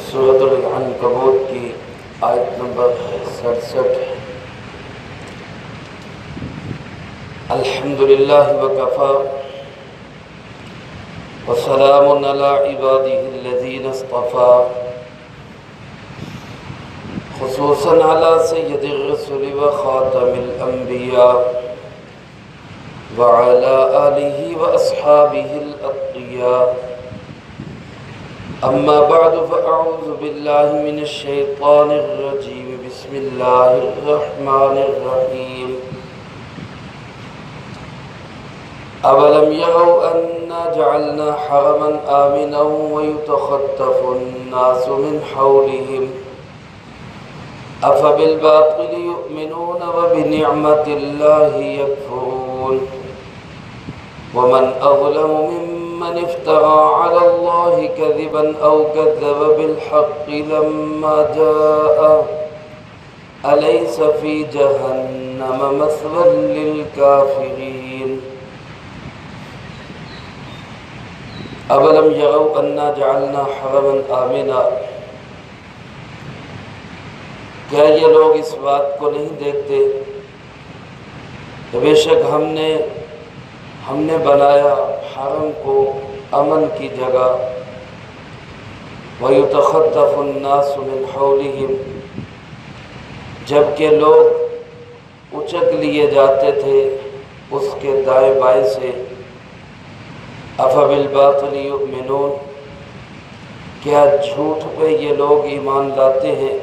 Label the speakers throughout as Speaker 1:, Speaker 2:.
Speaker 1: سورۃ العنکبوت کی آیت نمبر 67۔ الحمدللہ وکفی وسلام علی عبادہ الذین اصطفی، خصوصاً علی سید الرسل وخاتم الانبیاء وعلی آلہ واصحابہ الاتقیاء۔ اما بعد فاعوذ باللہ من الشیطان الرجیم، بسم اللہ الرحمن الرحیم۔ اولم يروا انا جعلنا حرما آمنا ويتخطف الناس من حولهم افبالباطل يؤمنون وبنعمة الله يكفرون ومن اظلم ممن افترى على الله كذبا او كذب بالحق لما جاء أليس في جهنم مثوى للكافرين۔ اولم يروا انا جعلنا حرما آمنا، کیا یہ لوگ اس بات کو نہیں دیکھتے کہ بے شک ہم نے بنایا حرم کو امن کی جگہ، وَيُتَخَطَّفُ النَّاسُ مِنْ حَوْلِهِمْ، جبکہ لوگ اچک لیے جاتے تھے اس کے دائیں بائیں سے۔ أَفَبِالْبَاطِلِ يُؤْمِنُونَ، کیا جھوٹ پہ یہ لوگ ایمان لاتے ہیں؟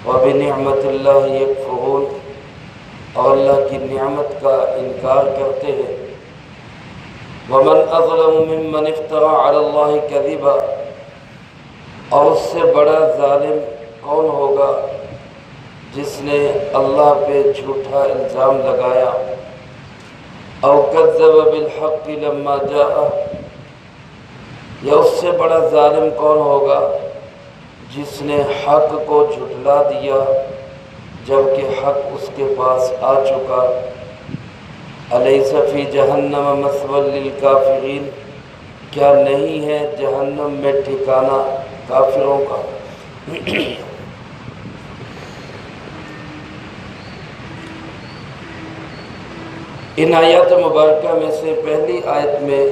Speaker 1: وَبِنِعْمَةِ اللَّهِ يَكْفُرُونَ، اور اللہ کی نعمت کا انکار کرتے ہیں۔ وَمَنْ أَظْلَمُ مِمَّنِ افْتَرَى عَلَى اللَّهِ كَذِبًا، اور اس سے بڑا ظالم کون ہوگا جس نے اللہ پہ جھوٹا الزام لگایا۔ او کذب بالحق لما جاء، یا اس سے بڑا ظالم کون ہوگا جس نے حق کو جھٹلا دیا جبکہ حق اس کے پاس آ چکا۔ الیس فی جہنم مثوی للکافرین، کیا نہیں ہے جہنم میں ٹھکانہ کافروں کا۔ ان آیات مبارکہ میں سے پہلی آیت میں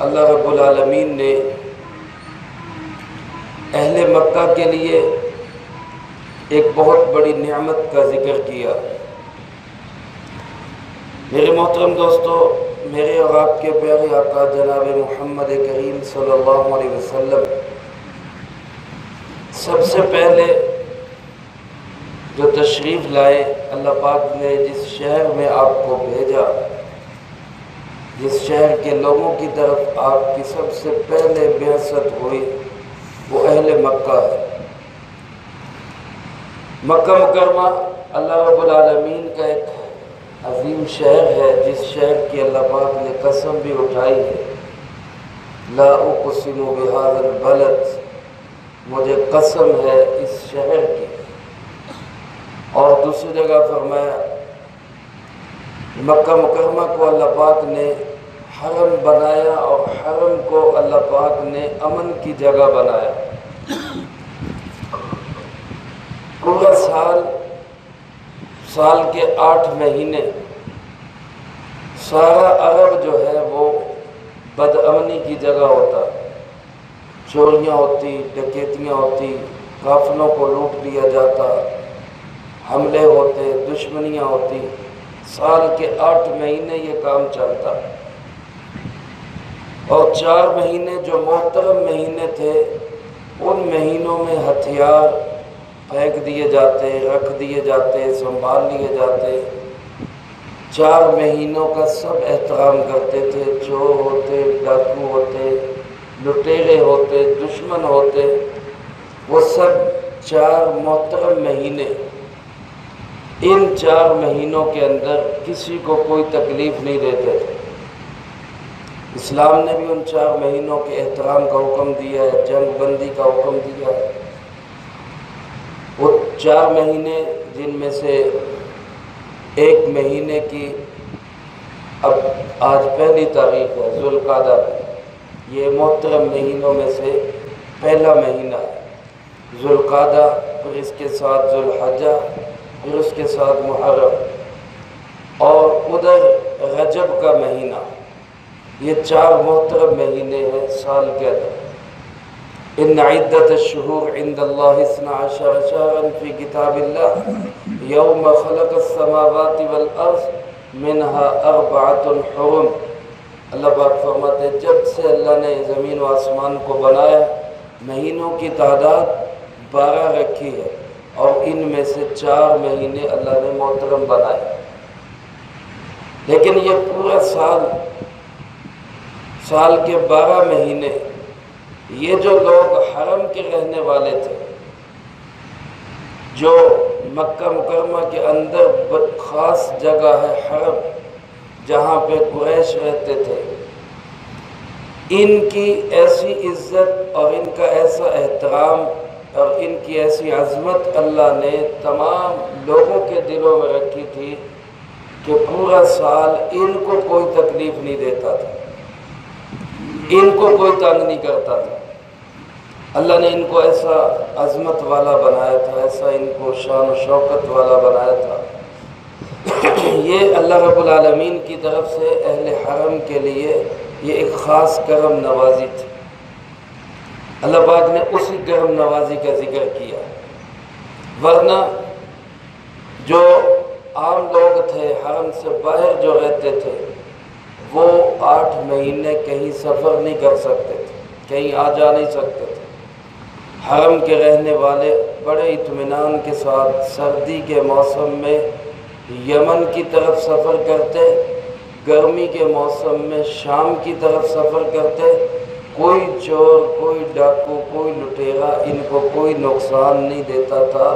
Speaker 1: اللہ رب العالمین نے اہل مکہ کے لیے ایک بہت بڑی نعمت کا ذکر کیا۔ میرے محترم دوستو، میرے اور آپ کے پیارے آقا جناب محمد کریم صلی اللہ علیہ وسلم سب سے پہلے جو تشریف لائے، اللہ پاک نے جس شہر میں آپ کو بھیجا، جس شہر کے لوگوں کی طرف آپ کی سب سے پہلے بعثت ہوئی، وہ اہل مکہ ہے۔ مکہ مکرمہ اللہ رب العالمین کا ایک عظیم شہر ہے، جس شہر کی اللہ پاک نے قسم بھی اٹھائی ہے، لا اقسم بہذا البلد، مجھے قسم ہے اس شہر کی۔ اور دوسری جگہ فرمایا مکہ مکرمہ کو اللہ پاک نے حرم بنایا اور حرم کو اللہ پاک نے امن کی جگہ بنایا۔ پورا سال کے 8 مہینے سارا عرب جو ہے وہ بد امنی کی جگہ ہوتا، چوریاں ہوتی، ڈکیتیاں ہوتی، قافلوں کو لوٹ لیا جاتا، حملے ہوتے، دشمنیاں ہوتی۔ سال کے 8 مہینے یہ کام چلتا، اور 4 مہینے جو محترم مہینے تھے، ان مہینوں میں ہتھیار پھینک دیے جاتے، رکھ دیے جاتے، سنبھال لیے جاتے۔ 4 مہینوں کا سب احترام کرتے تھے، چور ہوتے، ڈاکو ہوتے، لٹیرے ہوتے، دشمن ہوتے، وہ سب 4 محترم مہینے، ان 4 مہینوں کے اندر کسی کو کوئی تکلیف نہیں دیتے تھے۔ اسلام نے بھی ان 4 مہینوں کے احترام کا حکم دیا ہے، جنگ بندی کا حکم دیا ہے۔ وہ 4 مہینے جن میں سے ایک مہینے کی اب آج پہلی تاریخ ہے، ذوالقعدہ، یہ محترم مہینوں میں سے پہلا مہینہ ہے۔ ذوالقعدہ، پھر اس کے ساتھ ذوالحجہ، پھر اس کے ساتھ محرم، اور ادھر رجب کا مہینہ۔ یہ 4 محترم مہینے ہیں سال کے اندر۔ ان عدت الشہور عند اللہ 12 شہرا فی کتاب اللہ یوم خلق السماوات والارض منها 4 حرم۔ اللہ پاک فرماتے ہیں جب سے اللہ نے زمین و آسمان کو بنایا، مہینوں کی تعداد 12 رکھی ہے، اور ان میں سے 4 مہینے اللہ نے محترم بنائے۔ لیکن یہ پورا سال کے 12 مہینے، یہ جو لوگ حرم کے رہنے والے تھے، جو مکہ مکرمہ کے اندر خاص جگہ ہے حرم جہاں پہ قریش رہتے تھے، ان کی ایسی عزت اور ان کا ایسا احترام اور ان کی ایسی عظمت اللہ نے تمام لوگوں کے دلوں میں رکھی تھی کہ پورا سال ان کو کوئی تکلیف نہیں دیتا تھا، ان کو کوئی تنگ نہیں کرتا تھا۔ اللہ نے ان کو ایسا عظمت والا بنایا تھا، ایسا ان کو شان و شوکت والا بنایا تھا۔ یہ اللہ رب العالمین کی طرف سے اہل حرم کے لیے یہ ایک خاص کرم نوازی تھی۔ اللہ پاک نے اسی کرم نوازی کا ذکر کیا، ورنہ جو عام لوگ تھے حرم سے باہر جو رہتے تھے وہ 8 مہینے کہیں سفر نہیں کر سکتے تھے، کہیں آ جا نہیں سکتے تھے۔ حرم کے رہنے والے بڑے اطمینان کے ساتھ سردی کے موسم میں یمن کی طرف سفر کرتے، گرمی کے موسم میں شام کی طرف سفر کرتے۔ کوئی چور، کوئی ڈاکو، کوئی لٹیرا ان کو کوئی نقصان نہیں دیتا تھا،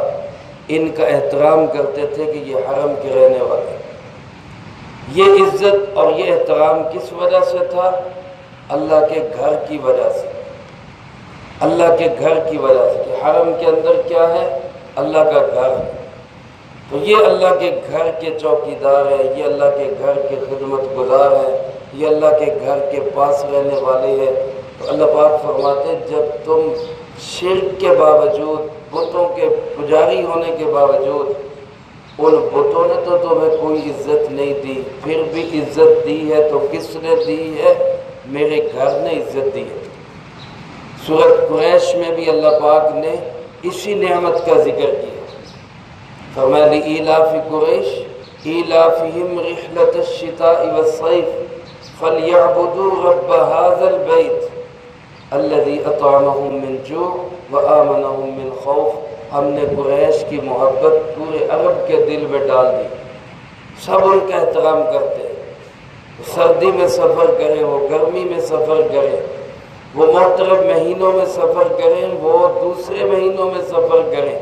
Speaker 1: ان کا احترام کرتے تھے کہ یہ حرم کے رہنے والے۔ یہ عزت اور یہ احترام کس وجہ سے تھا؟ اللہ کے گھر کی وجہ سے، اللہ کے گھر کی وجہ سے، کہ حرم کے اندر کیا ہے؟ اللہ کا گھر ہے، تو یہ اللہ کے گھر کے چوکیدار ہیں، یہ اللہ کے گھر کے خدمت گزار ہیں، یہ اللہ کے گھر کے پاس رہنے والے ہیں۔ تو اللہ پاک فرماتے ہیں جب تم شرک کے باوجود، بتوں کے پجاری ہونے کے باوجود، ان بتوں نے تو تمہیں کوئی عزت نہیں دی، پھر بھی عزت دی ہے تو کس نے دی ہے؟ میرے گھر نے عزت دی ہے۔ سورۃ قریش میں بھی اللہ پاک نے اسی نعمت کا ذکر کیا، فرمایا لإیلاف قریش ایلافہم رحلۃ الشتاء والصیف فلیعبدوا رب ھذا البیت الذی اطعمہم من جوع وآمنہم من خوف۔ ہم نے قریش کی محبت پورے عرب کے دل میں ڈال دی، سب ان کا احترام کرتے ہیں، سردی میں سفر کریں، وہ گرمی میں سفر کریں، وہ محترم مہینوں میں سفر کریں، وہ دوسرے مہینوں میں سفر کریں،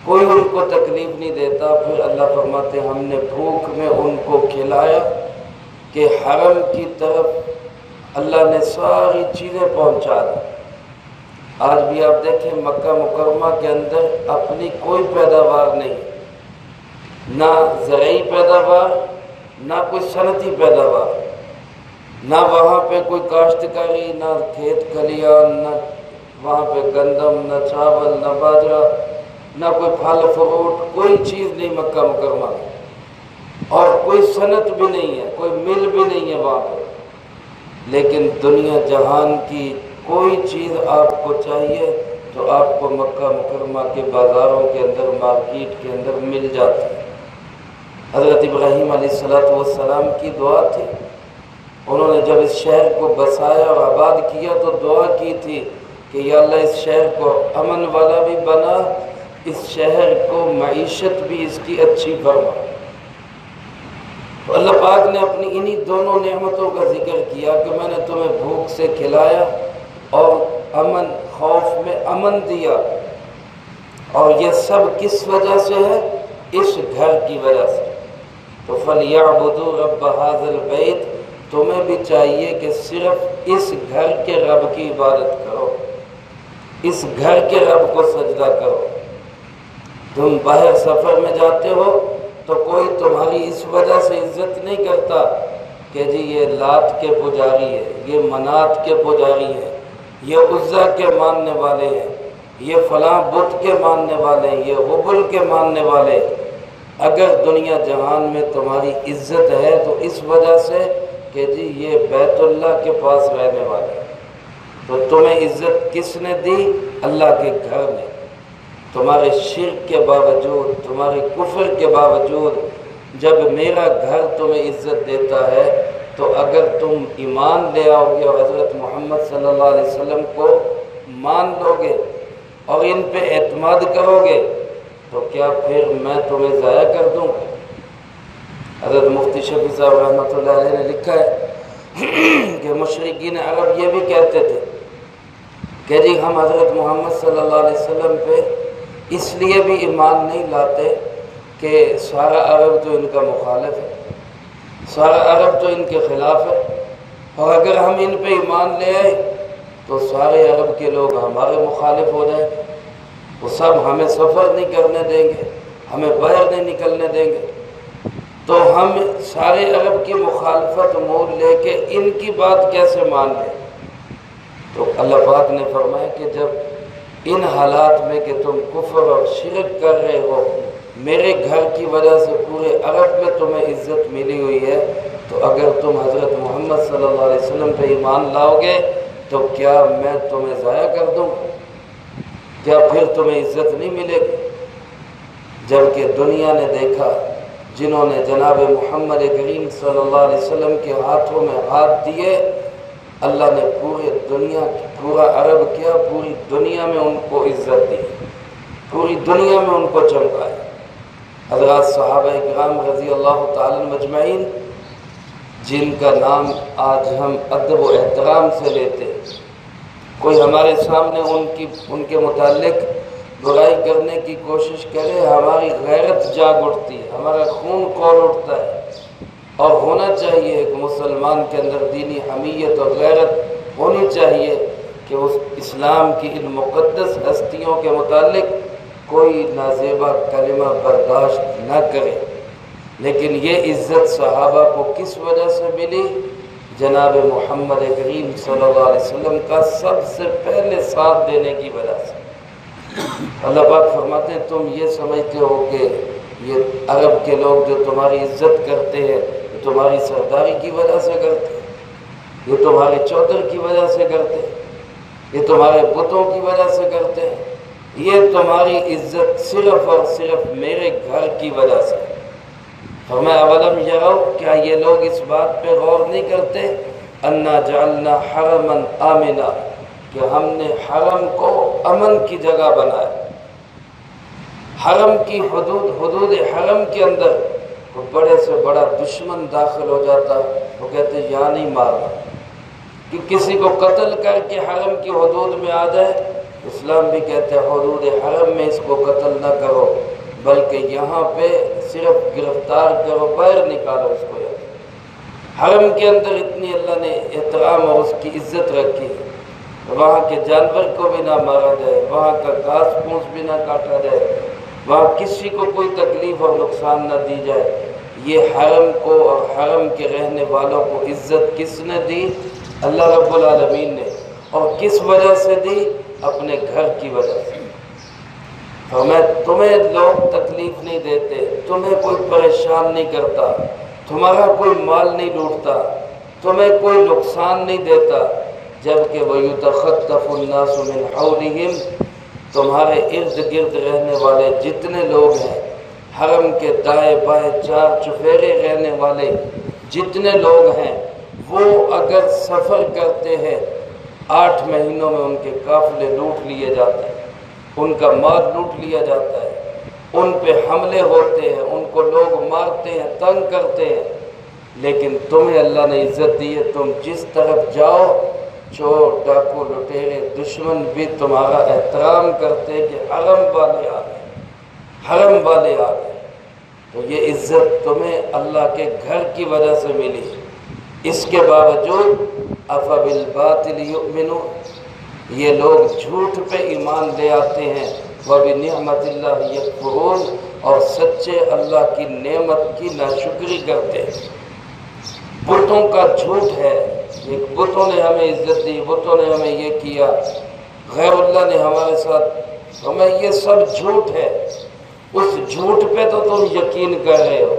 Speaker 1: کوئی ان کو تکلیف نہیں دیتا۔ پھر اللہ فرماتے ہم نے بھوک میں ان کو کھلایا کہ حرم کی طرف اللہ نے ساری چیزیں پہنچا دی۔ آج بھی آپ دیکھیں مکہ مکرمہ کے اندر اپنی کوئی پیداوار نہیں، نہ زرعی پیداوار، نہ کوئی صنعتی پیداوار، نہ وہاں پہ کوئی کاشتکاری، نہ کھیت کھلیان، نہ وہاں پہ گندم، نہ چاول، نہ باجرہ، نہ کوئی پھل فروٹ، کوئی چیز نہیں مکہ مکرمہ میں، اور کوئی صنعت بھی نہیں ہے، کوئی مل بھی نہیں ہے وہاں پہ۔ لیکن دنیا جہان کی کوئی چیز آپ کو چاہیے تو آپ کو مکہ مکرمہ کے بازاروں کے اندر، مارکیٹ کے اندر مل جاتی ہے۔ حضرت ابراہیم علیہ السلام کی دعا تھی، انہوں نے جب اس شہر کو بسایا اور آباد کیا تو دعا کی تھی کہ یا اللہ اس شہر کو امن والا بھی بنا، اس شہر کو معیشت بھی اس کی اچھی فرما۔ تو اللہ پاک نے اپنی انہی دونوں نعمتوں کا ذکر کیا کہ میں نے تمہیں بھوک سے کھلایا اور امن، خوف میں امن دیا، اور یہ سب کس وجہ سے ہے؟ اس گھر کی وجہ سے۔ تو فَلْيَعْبُدُوا رَبَّ هَذَا الْبَيْتِ، تمہیں بھی چاہیے کہ صرف اس گھر کے رب کی عبادت کرو، اس گھر کے رب کو سجدہ کرو۔ تم باہر سفر میں جاتے ہو تو کوئی تمہاری اس وجہ سے عزت نہیں کرتا کہ جی یہ لات کے پجاری ہے، یہ منات کے پجاری ہے، یہ عزا کے ماننے والے ہیں، یہ فلاں بت کے ماننے والے، یہ غبل کے ماننے والے، اگر دنیا جہان میں تمہاری عزت ہے تو اس وجہ سے کہ جی یہ بیت اللہ کے پاس رہنے والے، تو تمہیں عزت کس نے دی؟ اللہ کے گھر نے۔ تمہارے شرک کے باوجود، تمہارے کفر کے باوجود جب میرا گھر تمہیں عزت دیتا ہے، تو اگر تم ایمان لے آؤ گے اور حضرت محمد صلی اللہ علیہ وسلم کو مان لو گے اور ان پہ اعتماد کرو گے، تو کیا پھر میں تمہیں ضائع کر دوں؟ حضرت مفتی شفیع صاحب رحمۃ اللہ علیہ نے لکھا ہے کہ مشرکین عرب یہ بھی کہتے تھے کہ جی ہم حضرت محمد صلی اللہ علیہ وسلم پہ اس لیے بھی ایمان نہیں لاتے کہ سارا عرب تو ان کا مخالف ہے، سارا عرب تو ان کے خلاف ہے، اور اگر ہم ان پہ ایمان لے آئے تو سارے عرب کے لوگ ہمارے مخالف ہو جائیں گے، وہ سب ہمیں سفر نہیں کرنے دیں گے، ہمیں باہر نہیں نکلنے دیں گے، تو ہم سارے عرب کی مخالفت مول لے کے ان کی بات کیسے مان لیں؟ تو اللہ پاک نے فرمایا کہ جب ان حالات میں کہ تم کفر اور شرک کر رہے ہو، میرے گھر کی وجہ سے پورے عرب میں تمہیں عزت ملی ہوئی ہے، تو اگر تم حضرت محمد صلی اللہ علیہ وسلم پہ ایمان لاؤ گے تو کیا میں تمہیں ضائع کر دوں؟ کیا پھر تمہیں عزت نہیں ملے گی؟ جبکہ دنیا نے دیکھا جنہوں نے جناب محمد کریم صلی اللہ علیہ وسلم کے ہاتھوں میں ہاتھ دیے، اللہ نے پورے دنیا پورا عرب کیا، پوری دنیا میں ان کو عزت دی، پوری دنیا میں ان کو چمکایا۔ حضرات صحابہ کرام رضی اللہ تعالی مجمعین، جن کا نام آج ہم ادب و احترام سے لیتے، کوئی ہمارے سامنے ان کے متعلق برائی کرنے کی کوشش کرے، ہماری غیرت جاگ اٹھتی ہے، ہمارا خون کھول اٹھتا ہے، اور ہونا چاہیے ایک مسلمان کے اندر دینی حمیت اور غیرت ہونی چاہیے کہ اس اسلام کی ان مقدس ہستیوں کے متعلق کوئی نازیبا کلمہ برداشت نہ کرے۔ لیکن یہ عزت صحابہ کو کس وجہ سے ملی؟ جناب محمد کریم صلی اللہ علیہ وسلم کا سب سے پہلے ساتھ دینے کی وجہ سے۔ اللہ پاک فرماتے ہیں تم یہ سمجھتے ہو کہ یہ عرب کے لوگ جو تمہاری عزت کرتے ہیں یہ تمہاری سرداری کی وجہ سے کرتے ہیں، یہ تمہارے چودھر کی وجہ سے کرتے ہیں، یہ تمہارے بتوں کی وجہ سے کرتے ہیں، یہ تمہاری عزت صرف اور صرف میرے گھر کی وجہ سے۔ فرمایا اولم یروا، کیا یہ لوگ اس بات پہ غور نہیں کرتے انا جعلنا حرما آمنا، کہ ہم نے حرم کو امن کی جگہ بنایا۔ حرم کی حدود حرم کے اندر کوئی بڑے سے بڑا دشمن داخل ہو جاتا، وہ کہتے یہاں نہیں مارنا، کہ کسی کو قتل کر کے حرم کی حدود میں آ جائے، اسلام بھی کہتے ہیں حدود حرم میں اس کو قتل نہ کرو، بلکہ یہاں پہ صرف گرفتار کرو، باہر نکالو اس کو۔ حرم کے اندر اتنی اللہ نے احترام اور اس کی عزت رکھی، وہاں کے جانور کو بھی نہ مارا جائے، وہاں کا گھاس پھوس بھی نہ کاٹا جائے، وہاں کسی کو کوئی تکلیف اور نقصان نہ دی جائے۔ یہ حرم کو اور حرم کے رہنے والوں کو عزت کس نے دی؟ اللہ رب العالمین نے۔ اور کس وجہ سے دی؟ اپنے گھر کی وجہ سے۔ تمہیں لوگ تکلیف نہیں دیتے، تمہیں کوئی پریشان نہیں کرتا، تمہارا کوئی مال نہیں لوٹتا، تمہیں کوئی نقصان نہیں دیتا، جبکہ وَيُتَخَطَّفُ النَّاسُ مِنْ حَوْلِهِمْ، تمہارے ارد گرد رہنے والے جتنے لوگ ہیں، حرم کے دائیں بائیں چار چفیرے رہنے والے جتنے لوگ ہیں، وہ اگر سفر کرتے ہیں 8 مہینوں میں ان کے قافلے لوٹ لیے جاتے ہیں، ان کا مال لوٹ لیا جاتا ہے، ان پہ حملے ہوتے ہیں، ان کو لوگ مارتے ہیں، تنگ کرتے ہیں، لیکن تمہیں اللہ نے عزت دی ہے، تم جس طرف جاؤ چور ڈاکو لٹیرے دشمن بھی تمہارا احترام کرتے کہ حرم والے آ گئے، حرم والے آ گئے۔ تو یہ عزت تمہیں اللہ کے گھر کی وجہ سے ملی۔ اس کے باوجود افبالباطل یؤمنون، یہ لوگ جھوٹ پہ ایمان لے آتے ہیں، وبنعمت اللہ یکفرون، اور سچے اللہ کی نعمت کی ناشکری کرتے ہیں۔ بتوں کا جھوٹ ہے، ایک بتوں نے ہمیں عزت دی، بتوں نے ہمیں یہ کیا، غیر اللہ اللہ نے ہمارے ساتھ ہمیں یہ سب جھوٹ ہے، اس جھوٹ پہ تو تم یقین کر رہے ہو،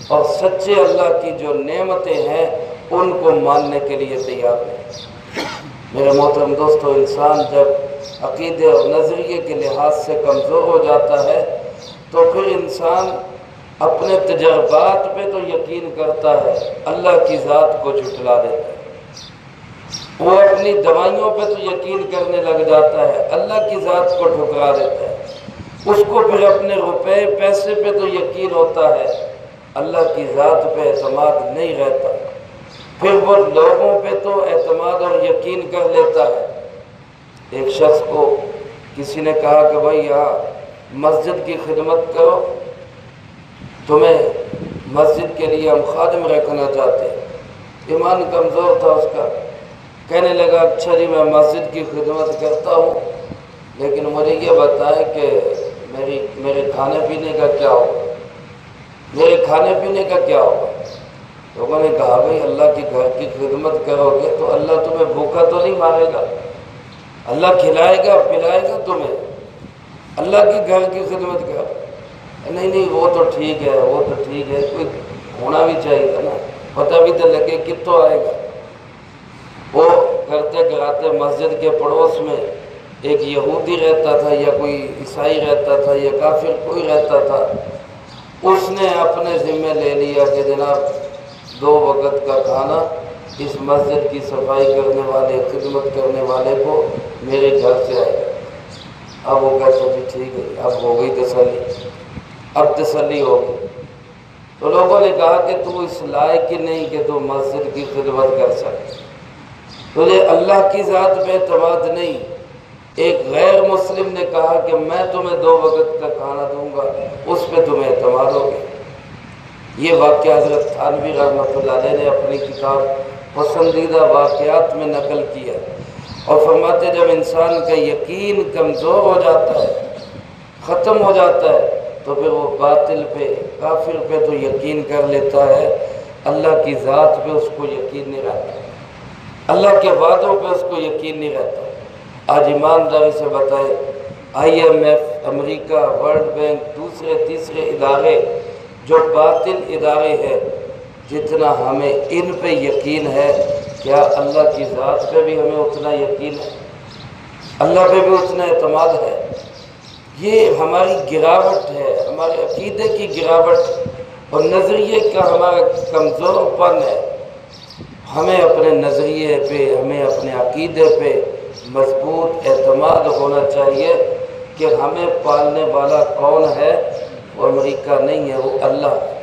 Speaker 1: اور سچے اللہ کی جو نعمتیں ہیں ان کو ماننے کے لیے تیار ہیں۔ میرے محترم دوستو، انسان جب عقیدے اور نظریے کے لحاظ سے کمزور ہو جاتا ہے تو پھر انسان اپنے تجربات پہ تو یقین کرتا ہے، اللہ کی ذات کو جھٹلا دیتا ہے۔ وہ اپنی دوائیوں پہ تو یقین کرنے لگ جاتا ہے، اللہ کی ذات کو ٹھکرا دیتا ہے۔ اس کو پھر اپنے روپے پیسے پہ تو یقین ہوتا ہے، اللہ کی ذات پہ اعتماد نہیں رہتا۔ پھر وہ لوگوں پہ تو اعتماد اور یقین کر لیتا ہے۔ ایک شخص کو کسی نے کہا کہ بھائی یہاں مسجد کی خدمت کرو، تمہیں مسجد کے لیے ہم خادم رکھنا چاہتے ہیں۔ ایمان کمزور تھا اس کا، کہنے لگا اچھا جی میں مسجد کی خدمت کرتا ہوں، لیکن مجھے یہ بتائیں کہ میرے کھانے پینے کا کیا ہوگا، میرے کھانے پینے کا کیا ہوگا؟ لوگوں نے کہا بھائی اللہ کے گھر کی خدمت کرو گے تو اللہ تمہیں بھوکا تو نہیں مارے گا، اللہ کھلائے گا پلائے گا تمہیں، اللہ کے گھر کی خدمت کرو۔ نہیں وہ تو ٹھیک ہے، وہ تو ٹھیک ہے، کوئی ہونا بھی چاہیے نا، پتہ بھی تو لگے کتوں آئے گا۔ وہ کرتے کراتے مسجد کے پڑوس میں ایک یہودی رہتا تھا یا کوئی عیسائی رہتا تھا یا کافر کوئی رہتا تھا، اس نے اپنے ذمہ لے لیا کہ جناب 2 وقت کا کھانا اس مسجد کی صفائی کرنے والے خدمت کرنے والے کو میرے گھر سے آئے گا۔ اب وہ کہتا جی ٹھیک ہے، اب ہو گئی تسلی، اب تسلی ہو گئی۔ تو لوگوں نے کہا کہ تو اس لائق ہی نہیں کہ تو مسجد کی خدمت کر سکے، تجھے اللہ کی ذات پہ اعتماد نہیں۔ ایک غیر مسلم نے کہا کہ میں تمہیں 2 وقت کا کھانا دوں گا، اس پہ تمہیں اعتماد ہو گیا۔ یہ واقعہ حضرت تھانوی رحمۃ اللہ علیہ نے اپنی کتاب پسندیدہ واقعات میں نقل کیا اور فرماتے جب انسان کا یقین کمزور ہو جاتا ہے، ختم ہو جاتا ہے، تو پھر وہ باطل پہ کافر پہ تو یقین کر لیتا ہے، اللہ کی ذات پہ اس کو یقین نہیں رہتا، اللہ کے وعدوں پہ اس کو یقین نہیں رہتا۔ آج ایمانداری سے بتائے IMF، امریکہ، ورلڈ بینک، دوسرے تیسرے ادارے جو باطل ادارے ہیں، جتنا ہمیں ان پہ یقین ہے، کیا اللہ کی ذات پہ بھی ہمیں اتنا یقین ہے؟ اللہ پہ بھی اتنا اعتماد ہے؟ یہ ہماری گراوٹ ہے، ہمارے عقیدے کی گراوٹ اور نظریے کا ہمارا کمزور پن ہے۔ ہمیں اپنے نظریے پہ، ہمیں اپنے عقیدے پہ مضبوط اعتماد ہونا چاہیے کہ ہمیں پالنے والا کون ہے؟ وہ امریکہ نہیں ہے، وہ اللہ ہے۔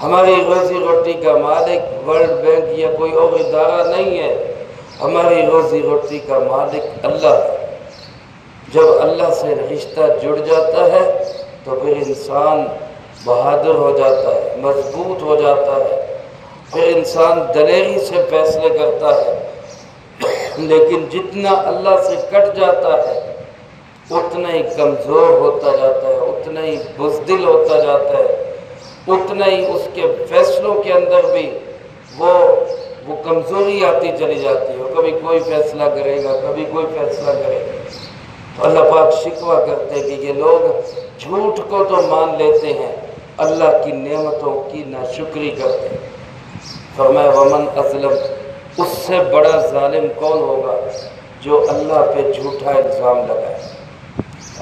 Speaker 1: ہماری روزی روٹی کا مالک ورلڈ بینک یا کوئی اور ادارہ نہیں ہے، ہماری روزی روٹی کا مالک اللہ ہے۔ جب اللہ سے رشتہ جڑ جاتا ہے تو پھر انسان بہادر ہو جاتا ہے، مضبوط ہو جاتا ہے، پھر انسان دلیری سے فیصلے کرتا ہے۔ لیکن جتنا اللہ سے کٹ جاتا ہے اتنا ہی کمزور ہوتا جاتا ہے، اتنا ہی بزدل ہوتا جاتا ہے، اتنا ہی اس کے فیصلوں کے اندر بھی وہ کمزوری آتی چلی جاتی ہے۔ کبھی کوئی فیصلہ کرے گا، کبھی کوئی فیصلہ کرے گا۔ تو اللہ پاک شکوہ کرتے کہ یہ لوگ جھوٹ کو تو مان لیتے ہیں، اللہ کی نعمتوں کی ناشکری کرتے ہیں۔ فرمایا ومن اظلم، اس سے بڑا ظالم کون ہوگا جو اللہ پہ جھوٹا الزام لگائے۔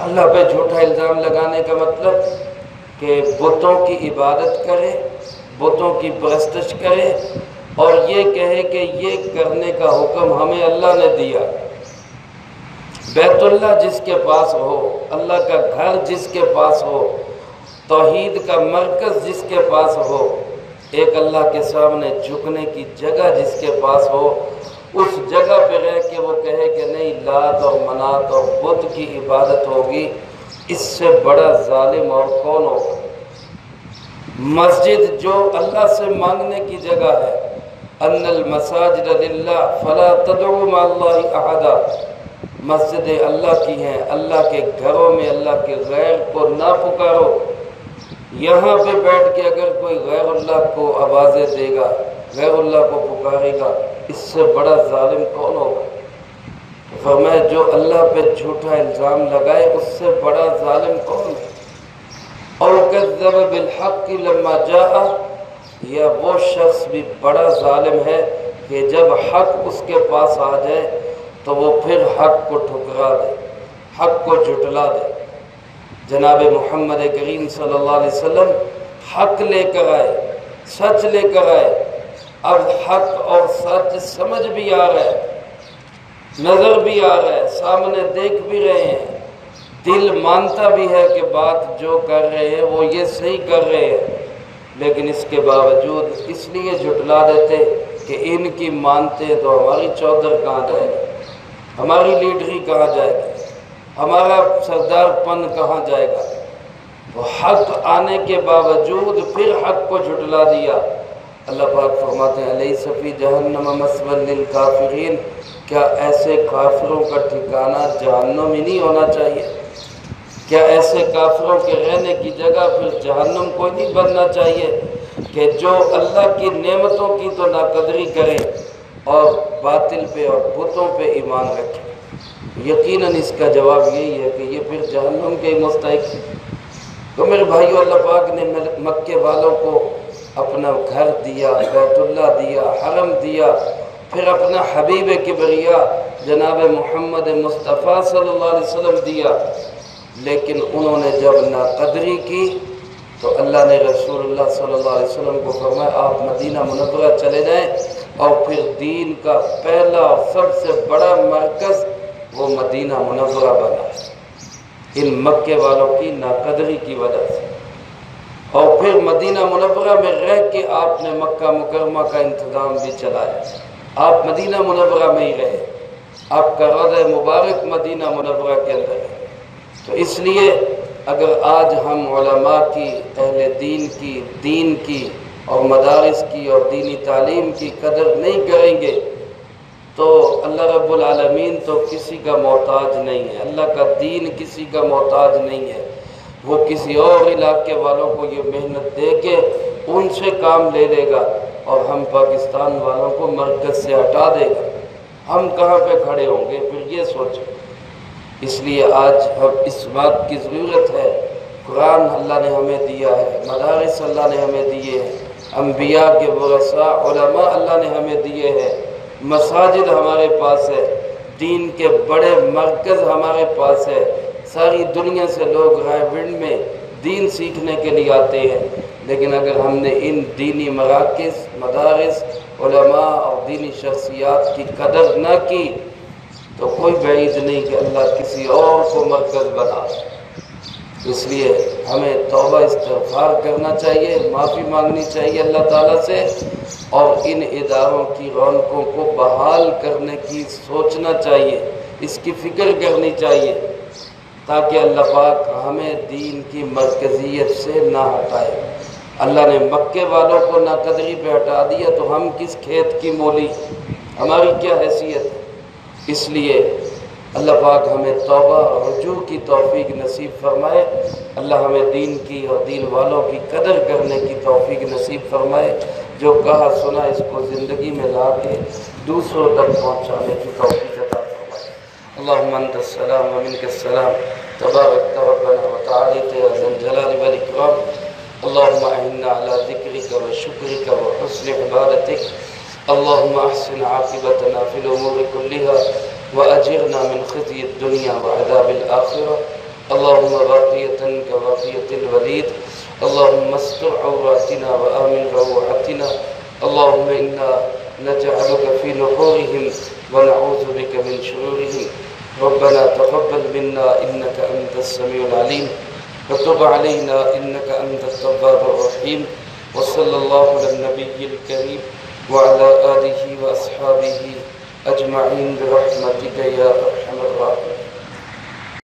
Speaker 1: اللہ پہ جھوٹا الزام لگانے کا مطلب کہ بتوں کی عبادت کرے، بتوں کی پرستش کرے اور یہ کہے کہ یہ کرنے کا حکم ہمیں اللہ نے دیا۔ بیت اللہ جس کے پاس ہو، اللہ کا گھر جس کے پاس ہو، توحید کا مرکز جس کے پاس ہو، ایک اللہ کے سامنے جھکنے کی جگہ جس کے پاس ہو، اس جگہ پہ رہ کے وہ کہے کہ نہیں لات اور منات اور بت کی عبادت ہوگی، اس سے بڑا ظالم اور کون ہوگا؟ مسجد جو اللہ سے مانگنے کی جگہ ہے، ان المساجد للہ فلا تدعوا مع اللہ احدا، مسجدیں اللہ کی ہیں، اللہ کے گھروں میں اللہ کے غیر کو نہ پکارو۔ یہاں پہ بیٹھ کے اگر کوئی غیر اللہ کو آوازیں دے گا، غیر اللہ کو پکارے گا، اس سے بڑا ظالم کون ہوگا؟ فرمایا جو اللہ پہ جھوٹا الزام لگائے اس سے بڑا ظالم کون ہے؟ اور کذب بالحق لما جاء، یا وہ شخص بھی بڑا ظالم ہے کہ جب حق اس کے پاس آ جائے تو وہ پھر حق کو ٹھکرا دے، حق کو جھٹلا دے۔ جناب محمد کریم صلی اللہ علیہ وسلم حق لے کر آئے، سچ لے کر آئے۔ اب حق اور سچ سمجھ بھی آ رہا ہے، نظر بھی آ رہا ہے، سامنے دیکھ بھی رہے ہیں، دل مانتا بھی ہے کہ بات جو کر رہے ہیں وہ یہ صحیح کر رہے ہیں، لیکن اس کے باوجود اس لیے جھٹلا دیتے کہ ان کی مانتے تو ہماری چودر کہاں جائے گی، ہماری لیڈری کہاں جائے گی، ہمارا سردار پن کہاں جائے گا۔ تو حق آنے کے باوجود پھر حق کو جھٹلا دیا۔ اللہ پاک فرماتے ہیں الیس فی جہنم مثوی للکافرین، کیا ایسے کافروں کا ٹھکانہ جہنم ہی نہیں ہونا چاہیے؟ کیا ایسے کافروں کے رہنے کی جگہ پھر جہنم کوئی نہیں بننا چاہیے کہ جو اللہ کی نعمتوں کی تو ناقدری کرے اور باطل پہ اور بتوں پہ ایمان رکھے؟ یقیناً اس کا جواب یہی ہے کہ یہ پھر جہنم کے مستحق ہے۔ تو میرے بھائیو، اللہ پاک نے مکے والوں کو اپنا گھر دیا، بیت اللہ دیا، حرم دیا، پھر اپنا حبیب کبریا جناب محمد مصطفیٰ صلی اللہ علیہ وسلم دیا، لیکن انہوں نے جب ناقدری کی تو اللہ نے رسول اللہ صلی اللہ علیہ وسلم کو فرمایا آپ مدینہ منورہ چلے جائیں، اور پھر دین کا پہلا اور سب سے بڑا مرکز وہ مدینہ منورہ بنا ان مکے والوں کی ناقدری کی وجہ سے۔ اور پھر مدینہ منورہ میں رہ کے آپ نے مکہ مکرمہ کا انتظام بھی چلایا۔ آپ مدینہ منورہ میں ہی رہے، آپ کا روضہ مبارک مدینہ منورہ کے اندر ہے۔ تو اس لیے اگر آج ہم علماء کی، اہل دین کی اور مدارس کی اور دینی تعلیم کی قدر نہیں کریں گے تو اللہ رب العالمین تو کسی کا محتاج نہیں ہے، اللہ کا دین کسی کا محتاج نہیں ہے۔ وہ کسی اور علاقے والوں کو یہ محنت دے کے ان سے کام لے لے گا اور ہم پاکستان والوں کو مرکز سے ہٹا دے گا، ہم کہاں پہ کھڑے ہوں گے؟ پھر یہ سوچیں۔ اس لیے آج ہم اس بات کی ضرورت ہے، قرآن اللہ نے ہمیں دیا ہے، مدارس اللہ نے ہمیں دیے ہیں، انبیاء کے ورثاء علماء اللہ نے ہمیں دیے ہیں، مساجد ہمارے پاس ہے، دین کے بڑے مرکز ہمارے پاس ہے، ساری دنیا سے لوگ رائے ونڈ میں دین سیکھنے کے لیے آتے ہیں، لیکن اگر ہم نے ان دینی مراکز، مدارس، علماء اور دینی شخصیات کی قدر نہ کی تو کوئی بعید نہیں کہ اللہ کسی اور کو مرکز بنا۔ اس لیے ہمیں توبہ استغفار کرنا چاہیے، معافی مانگنی چاہیے اللہ تعالیٰ سے، اور ان اداروں کی رونقوں کو بحال کرنے کی سوچنا چاہیے، اس کی فکر کرنی چاہیے تاکہ اللہ پاک ہمیں دین کی مرکزیت سے نہ ہٹائے۔ اللہ نے مکے والوں کو ناقدری پہ ہٹا دیا تو ہم کس کھیت کی مولی، ہماری کیا حیثیت ہے؟ اس لیے اللہ پاک ہمیں توبہ اور رجوع کی توفیق نصیب فرمائے، اللہ ہمیں دین کی اور دین والوں کی قدر کرنے کی توفیق نصیب فرمائے، جو کہا سنا اس کو زندگی میں لا کے دوسروں تک پہنچانے کی توفیق عطا فرمائے۔ اللہم انت السلام و منک السلام، تبارک ربنا و تعالیت یا ذا الجلال والاکرام۔ اللہم اعنا علی ذکرک و شکرک و حسن عبادتک، اللہم احسن عاقبتنا فی الامور کلها وأجرنا من خزي الدنيا وعذاب الآخرة، اللهم باقية كباقية الوليد، اللهم استر عوراتنا وآمن روعاتنا، اللهم إنا نجعلك في نحورهم ونعوذ بك من شرورهم، ربنا تقبل منا إنك أنت السميع العليم وتب علينا إنك أنت التواب الرحيم، وصلى الله على النبي الكريم وعلى آله وأصحابه أجمعين برحمتك يا أرحم الراحمين۔